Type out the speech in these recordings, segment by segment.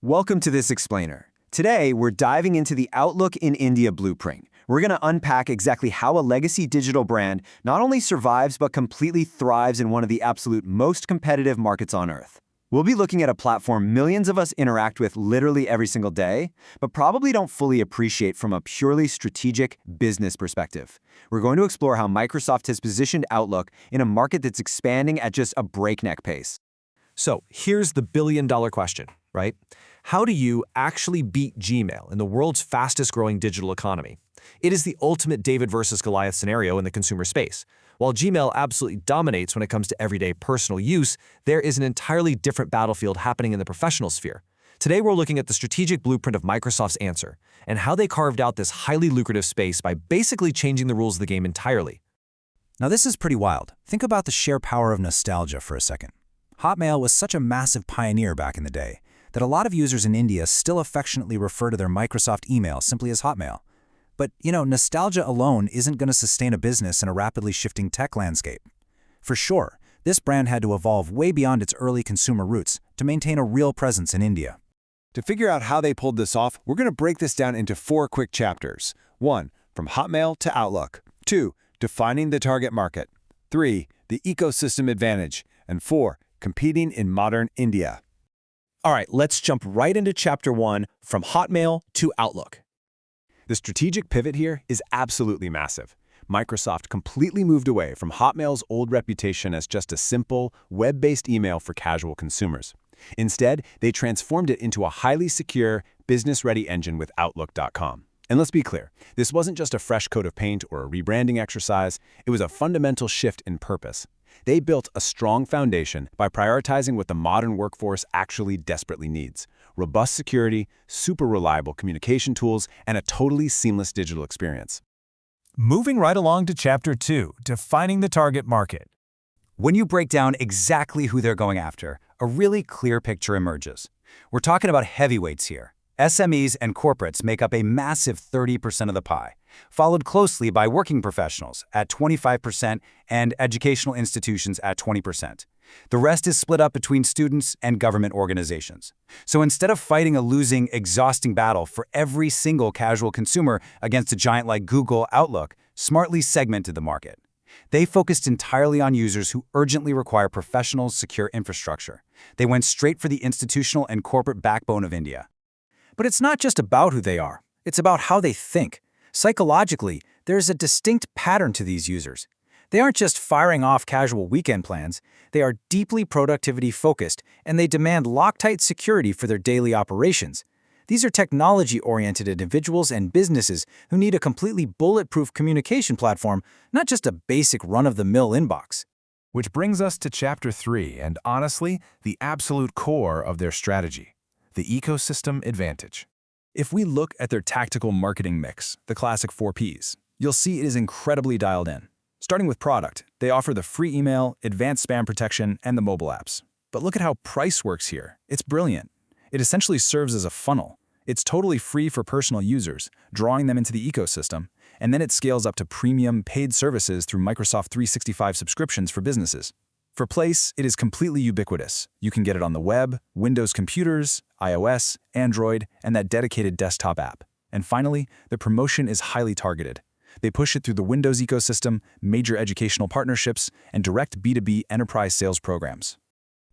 Welcome to this explainer. Today, we're diving into the Outlook in India blueprint. We're going to unpack exactly how a legacy digital brand not only survives but completely thrives in one of the absolute most competitive markets on Earth. We'll be looking at a platform millions of us interact with literally every single day, but probably don't fully appreciate from a purely strategic business perspective. We're going to explore how Microsoft has positioned Outlook in a market that's expanding at just a breakneck pace. So here's the billion-dollar question, right? How do you actually beat Gmail in the world's fastest-growing digital economy? It is the ultimate David versus Goliath scenario in the consumer space. While Gmail absolutely dominates when it comes to everyday personal use, there is an entirely different battlefield happening in the professional sphere. Today, we're looking at the strategic blueprint of Microsoft's answer and how they carved out this highly lucrative space by basically changing the rules of the game entirely. Now this is pretty wild. Think about the sheer power of nostalgia for a second. Hotmail was such a massive pioneer back in the day that a lot of users in India still affectionately refer to their Microsoft email simply as Hotmail. But, nostalgia alone isn't going to sustain a business in a rapidly shifting tech landscape. For sure, this brand had to evolve way beyond its early consumer roots to maintain a real presence in India. To figure out how they pulled this off, we're going to break this down into 4 quick chapters. 1. From Hotmail to Outlook. 2. Defining the target market. 3. The ecosystem advantage. And 4. Competing in modern India. All right, let's jump right into Chapter 1, from Hotmail to Outlook. The strategic pivot here is absolutely massive. Microsoft completely moved away from Hotmail's old reputation as just a simple, web-based email for casual consumers. Instead, they transformed it into a highly secure, business-ready engine with Outlook.com. And let's be clear, this wasn't just a fresh coat of paint or a rebranding exercise, it was a fundamental shift in purpose. They built a strong foundation by prioritizing what the modern workforce actually desperately needs: robust security, super reliable communication tools, and a totally seamless digital experience. Moving right along to Chapter 2, Defining the Target Market. When you break down exactly who they're going after, a really clear picture emerges. We're talking about heavyweights here. SMEs and corporates make up a massive 30% of the pie, followed closely by working professionals at 25% and educational institutions at 20%. The rest is split up between students and government organizations. So instead of fighting a losing, exhausting battle for every single casual consumer against a giant like Google Outlook, smartly segmented the market. They focused entirely on users who urgently require professional, secure infrastructure. They went straight for the institutional and corporate backbone of India. But it's not just about who they are. It's about how they think. Psychologically, there's a distinct pattern to these users. They aren't just firing off casual weekend plans. They are deeply productivity-focused, and they demand Loctite security for their daily operations. These are technology-oriented individuals and businesses who need a completely bulletproof communication platform, not just a basic run-of-the-mill inbox. Which brings us to Chapter 3, and honestly, the absolute core of their strategy: the ecosystem advantage. If we look at their tactical marketing mix, the classic 4 Ps, you'll see it is incredibly dialed in. Starting with product, they offer the free email, advanced spam protection, and the mobile apps. But look at how price works here. It's brilliant. It essentially serves as a funnel. It's totally free for personal users, drawing them into the ecosystem, and then it scales up to premium, paid services through Microsoft 365 subscriptions for businesses. For Place, it is completely ubiquitous. You can get it on the web, Windows computers, iOS, Android, and that dedicated desktop app. And finally, the promotion is highly targeted. They push it through the Windows ecosystem, major educational partnerships, and direct B2B enterprise sales programs.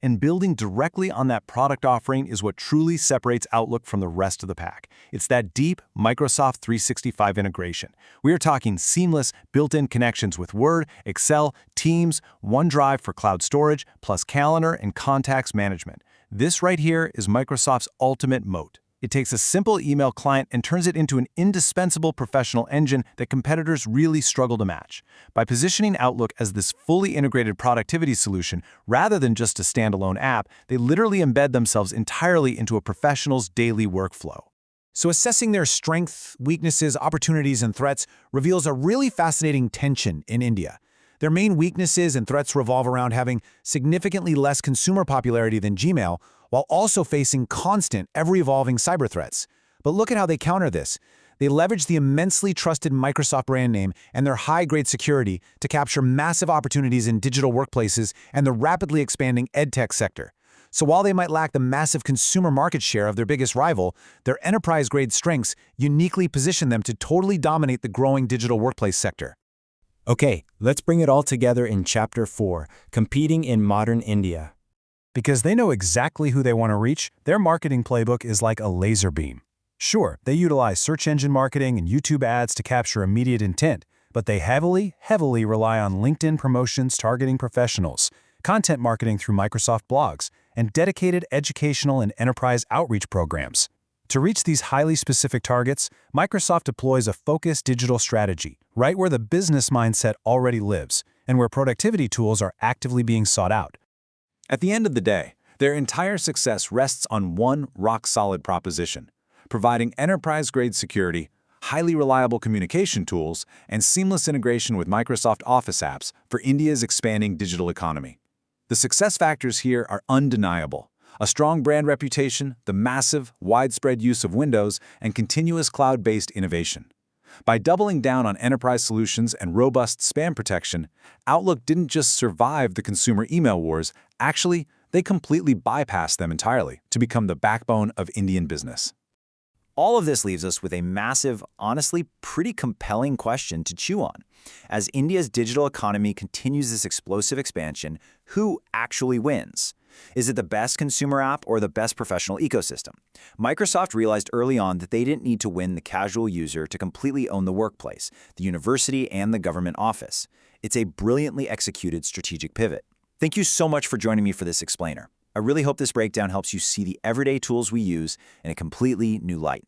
And building directly on that product offering is what truly separates Outlook from the rest of the pack. It's that deep Microsoft 365 integration. We are talking seamless, built-in connections with Word, Excel, Teams, OneDrive for cloud storage, plus Calendar and contacts management. This right here is Microsoft's ultimate moat. It takes a simple email client and turns it into an indispensable professional engine that competitors really struggle to match. By positioning Outlook as this fully integrated productivity solution rather than just a standalone app, they literally embed themselves entirely into a professional's daily workflow. So assessing their strengths, weaknesses, opportunities, and threats reveals a really fascinating tension in India. Their main weaknesses and threats revolve around having significantly less consumer popularity than Gmail, while also facing constant, ever-evolving cyber threats. But look at how they counter this. They leverage the immensely trusted Microsoft brand name and their high-grade security to capture massive opportunities in digital workplaces and the rapidly expanding edtech sector. So while they might lack the massive consumer market share of their biggest rival, their enterprise-grade strengths uniquely position them to totally dominate the growing digital workplace sector. Okay, let's bring it all together in Chapter 4, Competing in Modern India. Because they know exactly who they want to reach, their marketing playbook is like a laser beam. Sure, they utilize search engine marketing and YouTube ads to capture immediate intent, but they heavily rely on LinkedIn promotions targeting professionals, content marketing through Microsoft blogs, and dedicated educational and enterprise outreach programs. To reach these highly specific targets, Microsoft deploys a focused digital strategy, right where the business mindset already lives, and where productivity tools are actively being sought out. At the end of the day, their entire success rests on one rock-solid proposition: providing enterprise-grade security, highly reliable communication tools, and seamless integration with Microsoft Office apps for India's expanding digital economy. The success factors here are undeniable: a strong brand reputation, the massive, widespread use of Windows, and continuous cloud-based innovation. By doubling down on enterprise solutions and robust spam protection, Outlook didn't just survive the consumer email wars, actually, they completely bypassed them entirely to become the backbone of Indian business. All of this leaves us with a massive, honestly pretty compelling question to chew on. As India's digital economy continues this explosive expansion, who actually wins? Is it the best consumer app or the best professional ecosystem? Microsoft realized early on that they didn't need to win the casual user to completely own the workplace, the university, and the government office. It's a brilliantly executed strategic pivot. Thank you so much for joining me for this explainer. I really hope this breakdown helps you see the everyday tools we use in a completely new light.